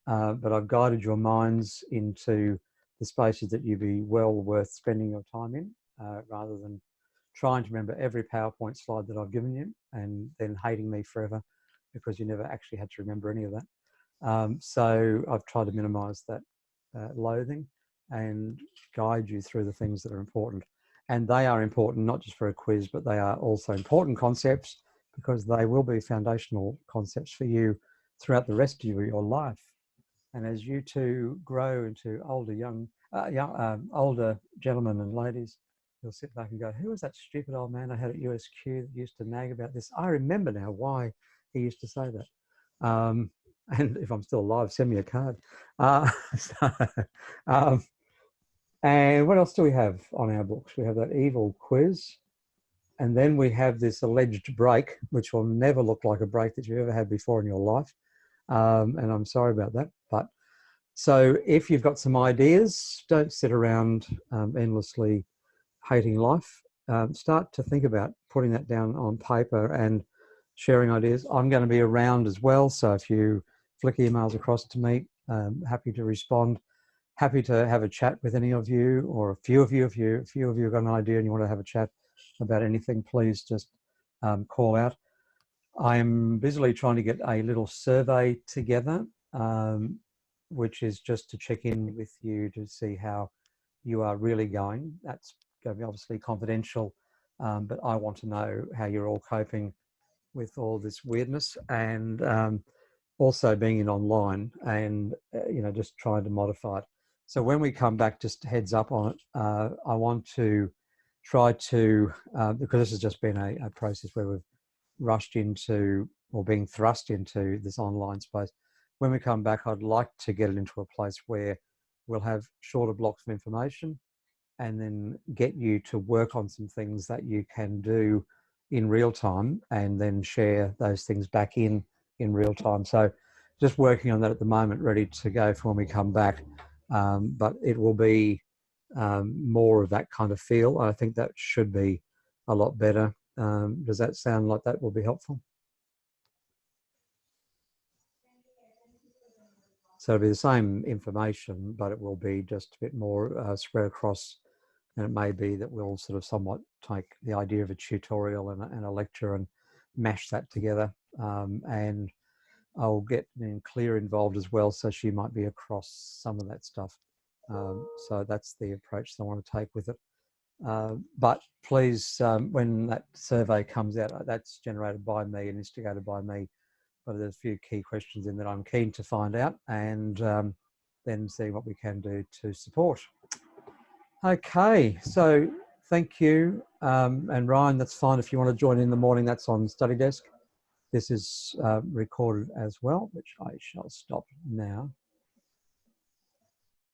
but I've guided your minds into the spaces that you'd be well worth spending your time in, rather than trying to remember every PowerPoint slide that I've given you and then hating me forever because you never actually had to remember any of that. So I've tried to minimize that loathing and guide you through the things that are important. And they are important not just for a quiz, but they are also important concepts, because they will be foundational concepts for you throughout the rest of your life. And as you two grow into older gentlemen and ladies, you'll sit back and go, who was that stupid old man I had at USQ that used to nag about this? I remember now why he used to say that. And if I'm still alive, send me a card. And what else do we have on our books? We have that evil quiz. And then we have this alleged break, which will never look like a break that you've ever had before in your life. And I'm sorry about that. But so if you've got some ideas, don't sit around endlessly hating life. Start to think about putting that down on paper and sharing ideas. I'm going to be around as well. So if you flick emails across to me, happy to respond. Happy to have a chat with any of you, or a few of you. If a few of you have got an idea and you want to have a chat about anything, please just call out. I'm busily trying to get a little survey together, which is just to check in with you to see how you are really going. That's going to be obviously confidential, but I want to know how you're all coping with all this weirdness, and also being in online and just trying to modify it. So when we come back, just heads up on it. I want to try to, because this has just been a process where we've rushed into or being thrust into this online space. When we come back, I'd like to get it into a place where we'll have shorter blocks of information and then get you to work on some things that you can do in real time and then share those things back in real time. So just working on that at the moment, ready to go for when we come back. But it will be more of that kind of feel. I think that should be a lot better. Does that sound like that will be helpful? So it'll be the same information, but it will be just a bit more spread across. And it may be that we'll sort of somewhat take the idea of a tutorial and a lecture and mash that together. And I'll get Claire involved as well, so she might be across some of that stuff. So that's the approach that I want to take with it. But please, when that survey comes out, that's generated by me and instigated by me, but there's a few key questions in that I'm keen to find out, and then see what we can do to support. Okay, so thank you. And Ryan, that's fine if you want to join in the morning, that's on Study Desk. This is recorded as well, which I shall stop now.